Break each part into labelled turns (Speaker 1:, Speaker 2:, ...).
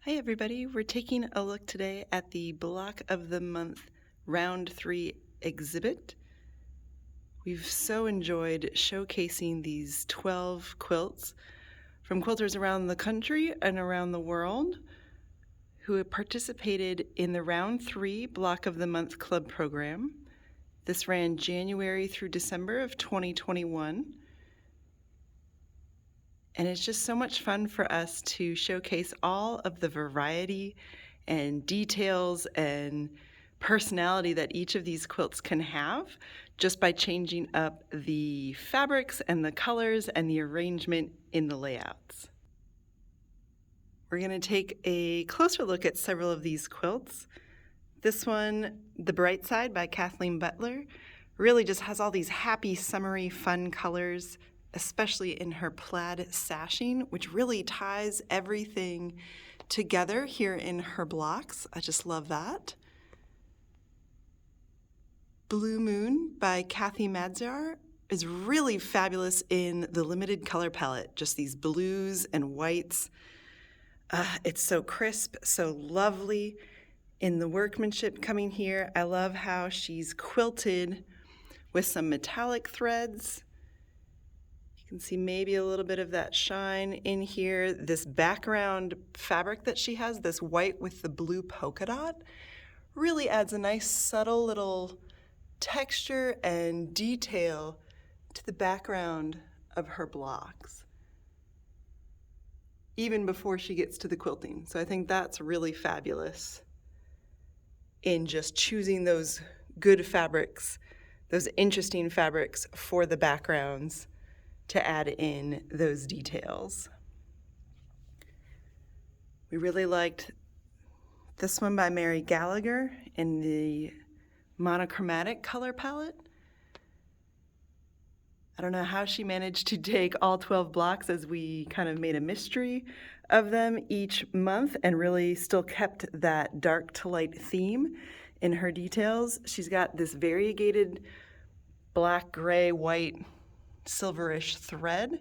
Speaker 1: Hi everybody, we're taking a look today at the Block of the Month Round 3 exhibit. We've so enjoyed showcasing these 12 quilts from quilters around the country and around the world who have participated in the Round 3 Block of the Month Club program. This ran January through December of 2021. And it's just so much fun for us to showcase all of the variety and details and personality that each of these quilts can have just by changing up the fabrics and the colors and the arrangement in the layouts. We're going to take a closer look at several of these quilts. This one, The Bright Side by Kathleen Butler, really just has all these happy, summery, fun colors, especially in her plaid sashing, which really ties everything together here in her blocks. I just love that. Blue Moon by Kathy Madzar is really fabulous in the limited color palette, just these blues and whites. It's so crisp, so lovely in the workmanship coming here. I love how she's quilted with some metallic threads. You can see maybe a little bit of that shine in here. This background fabric that she has, this white with the blue polka dot, really adds a nice subtle little texture and detail to the background of her blocks, even before she gets to the quilting. So I think that's really fabulous in just choosing those good fabrics, those interesting fabrics for the backgrounds to add in those details. We really liked this one by Mary Gallagher in the monochromatic color palette. I don't know how she managed to take all 12 blocks, as we kind of made a mystery of them each month and really still kept that dark to light theme in her details. She's got this variegated black, gray, white, silverish thread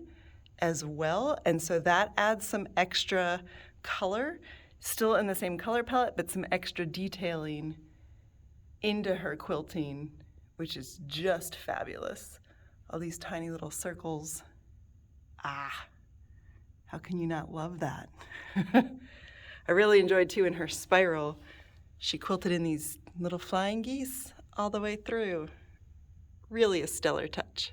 Speaker 1: as well, and so that adds some extra color, still in the same color palette, but some extra detailing into her quilting, which is just fabulous. All these tiny little circles. How can you not love that? I really enjoyed too in her spiral, she quilted in these little flying geese all the way through. Really a stellar touch.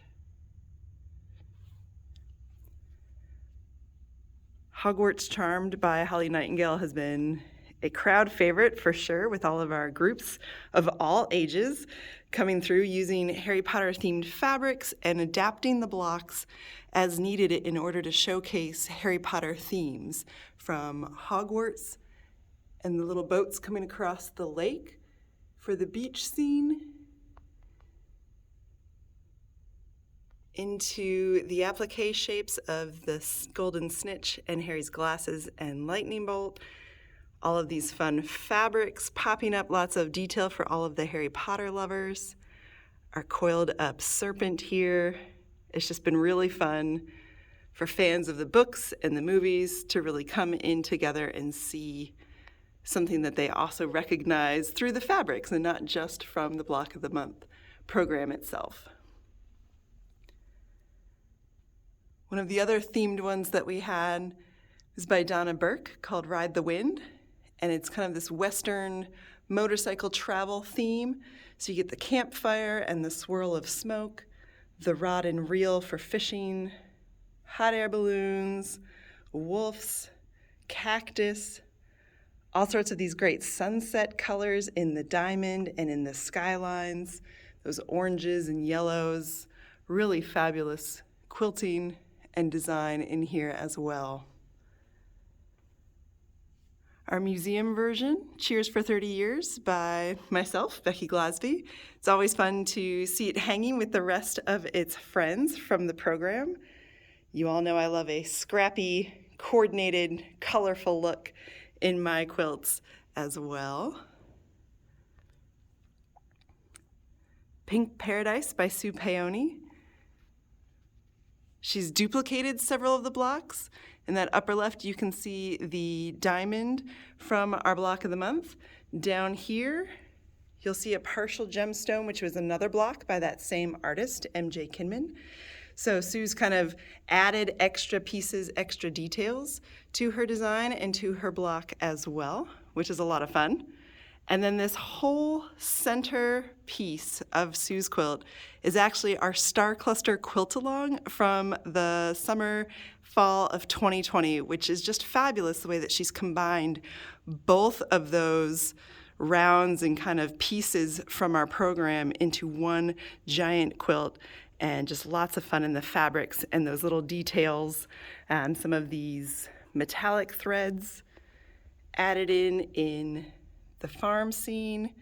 Speaker 1: Hogwarts Charmed by Holly Nightingale has been a crowd favorite for sure, with all of our groups of all ages coming through using Harry Potter themed fabrics and adapting the blocks as needed in order to showcase Harry Potter themes, from Hogwarts and the little boats coming across the lake for the beach scene, into the applique shapes of the golden snitch and Harry's glasses and lightning bolt. All of these fun fabrics popping up, lots of detail for all of the Harry Potter lovers. Our coiled up serpent here. It's just been really fun for fans of the books and the movies to really come in together and see something that they also recognize through the fabrics and not just from the Block of the Month program itself. One of the other themed ones that we had is by Donna Burke, called Ride the Wind, and it's kind of this Western motorcycle travel theme. So you get the campfire and the swirl of smoke, the rod and reel for fishing, hot air balloons, wolves, cactus, all sorts of these great sunset colors in the diamond and in the skylines, those oranges and yellows, really fabulous quilting and design in here as well. Our museum version, Cheers for 30 Years by myself, Becky Glasby. It's always fun to see it hanging with the rest of its friends from the program. You all know I love a scrappy, coordinated, colorful look in my quilts as well. Pink Paradise by Sue Paoni. She's duplicated several of the blocks In that upper left, you can see the diamond from our block of the month. Down here, you'll see a partial gemstone, which was another block by that same artist, M.J. Kinman. So Sue's kind of added extra pieces, extra details to her design and to her block as well, which is a lot of fun. And then this whole center piece of Sue's quilt is actually our Star Cluster quilt-along from the summer, fall of 2020, which is just fabulous the way that she's combined both of those rounds and kind of pieces from our program into one giant quilt. And just lots of fun in the fabrics and those little details. Some of these metallic threads added in the farm scene.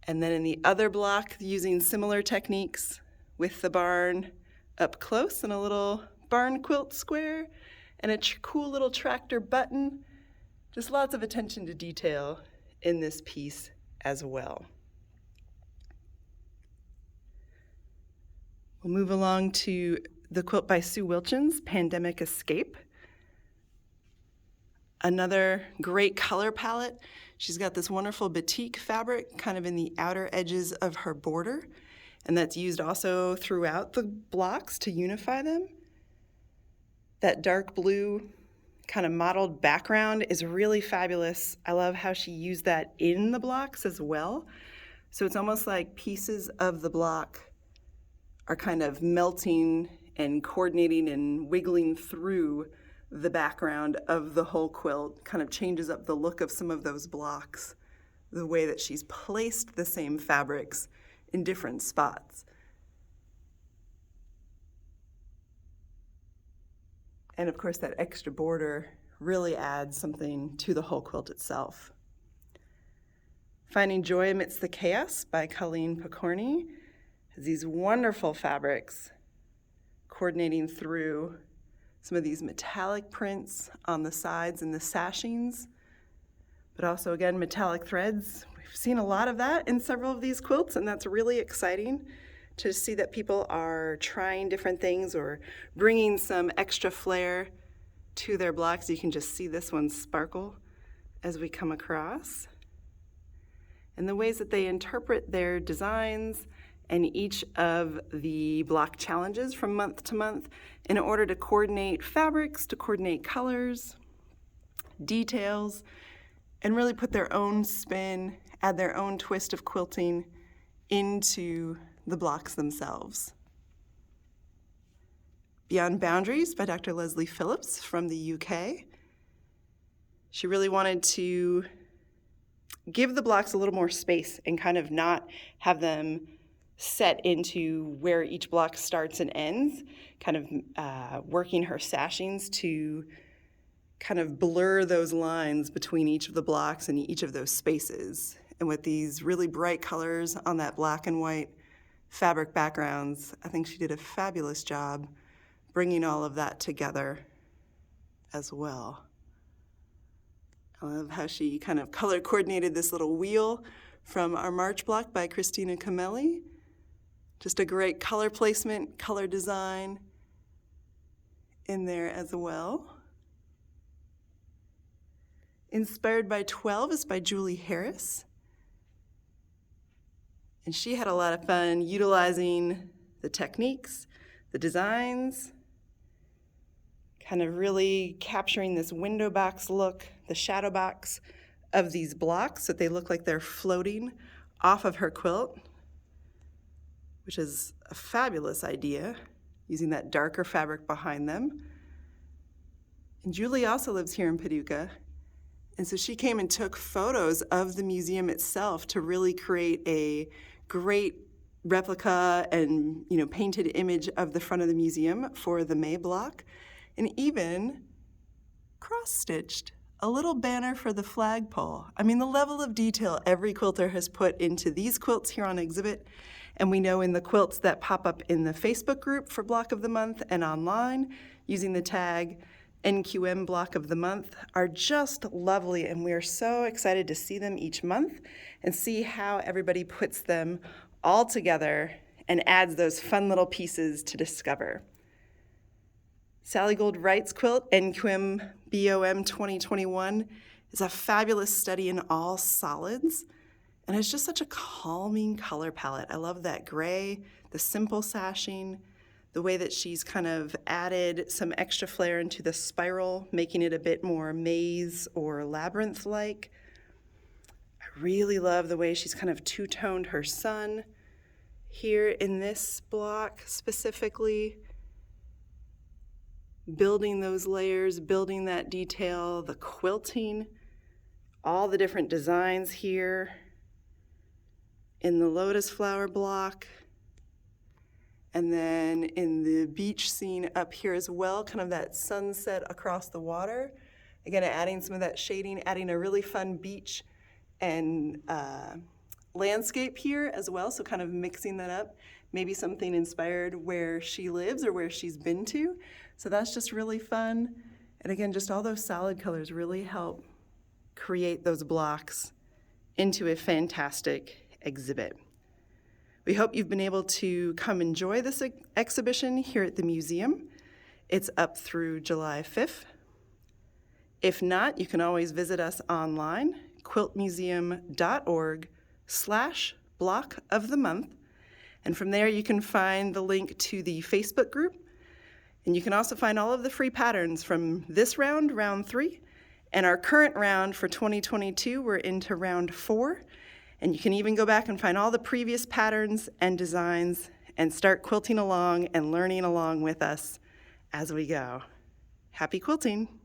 Speaker 1: And then in the other block, using similar techniques with the barn up close and a little barn quilt square and a cool little tractor button. Just lots of attention to detail in this piece as well. We'll move along to the quilt by Sue Wilchins, Pandemic Escape. Another great color palette. She's got this wonderful batik fabric kind of in the outer edges of her border, and that's used also throughout the blocks to unify them. That dark blue kind of mottled background is really fabulous. I love how she used that in the blocks as well. So it's almost like pieces of the block are kind of melting and coordinating and wiggling through the background of the whole quilt, kind of changes up the look of some of those blocks, the way that she's placed the same fabrics in different spots. And of course, that extra border really adds something to the whole quilt itself. Finding Joy Amidst the Chaos by Colleen Picorni has these wonderful fabrics coordinating through some of these metallic prints on the sides and the sashings, but also, again, metallic threads. We've seen a lot of that in several of these quilts, and that's really exciting to see that people are trying different things or bringing some extra flair to their blocks. You can just see this one sparkle as we come across. And the ways that they interpret their designs and each of the block challenges from month to month in order to coordinate fabrics, to coordinate colors, details, and really put their own spin, add their own twist of quilting into the blocks themselves. Beyond Boundaries by Dr. Leslie Phillips from the UK. She really wanted to give the blocks a little more space and kind of not have them set into where each block starts and ends, kind of working her sashings to kind of blur those lines between each of the blocks and each of those spaces. And with these really bright colors on that black and white fabric backgrounds, I think she did a fabulous job bringing all of that together as well. I love how she kind of color coordinated this little wheel from our March block by Christina Camelli. Just a great color placement, color design in there as well. Inspired by 12 is by Julie Harris. And she had a lot of fun utilizing the techniques, the designs, kind of really capturing this window box look, the shadow box of these blocks so that they look like they're floating off of her quilt, which is a fabulous idea, using that darker fabric behind them. And Julie also lives here in Paducah, and so she came and took photos of the museum itself to really create a great replica and painted image of the front of the museum for the May block, and even cross-stitched a little banner for the flagpole. I mean, the level of detail every quilter has put into these quilts here on exhibit, and we know in the quilts that pop up in the Facebook group for Block of the Month and online using the tag NQM Block of the Month are just lovely, and we are so excited to see them each month and see how everybody puts them all together and adds those fun little pieces to discover. Sally Gold Wright's quilt, NQM BOM 2021, is a fabulous study in all solids, and it's just such a calming color palette. I love that gray, the simple sashing, the way that she's kind of added some extra flair into the spiral, making it a bit more maze or labyrinth-like. I really love the way she's kind of two-toned her sun here in this block specifically, building those layers, building that detail, the quilting, all the different designs here in the lotus flower block. And then in the beach scene up here as well, kind of that sunset across the water. Again, adding some of that shading, adding a really fun beach and landscape here as well, so kind of mixing that up. Maybe something inspired where she lives or where she's been to. So that's just really fun. And again, just all those solid colors really help create those blocks into a fantastic exhibit. We hope you've been able to come enjoy this exhibition here at the museum. It's up through July 5th. If not, you can always visit us online, quiltmuseum.org/block of the month. And from there you can find the link to the Facebook group. And you can also find all of the free patterns from this round, round 3, and our current round for 2022, we're into round 4. And you can even go back and find all the previous patterns and designs and start quilting along and learning along with us as we go. Happy quilting!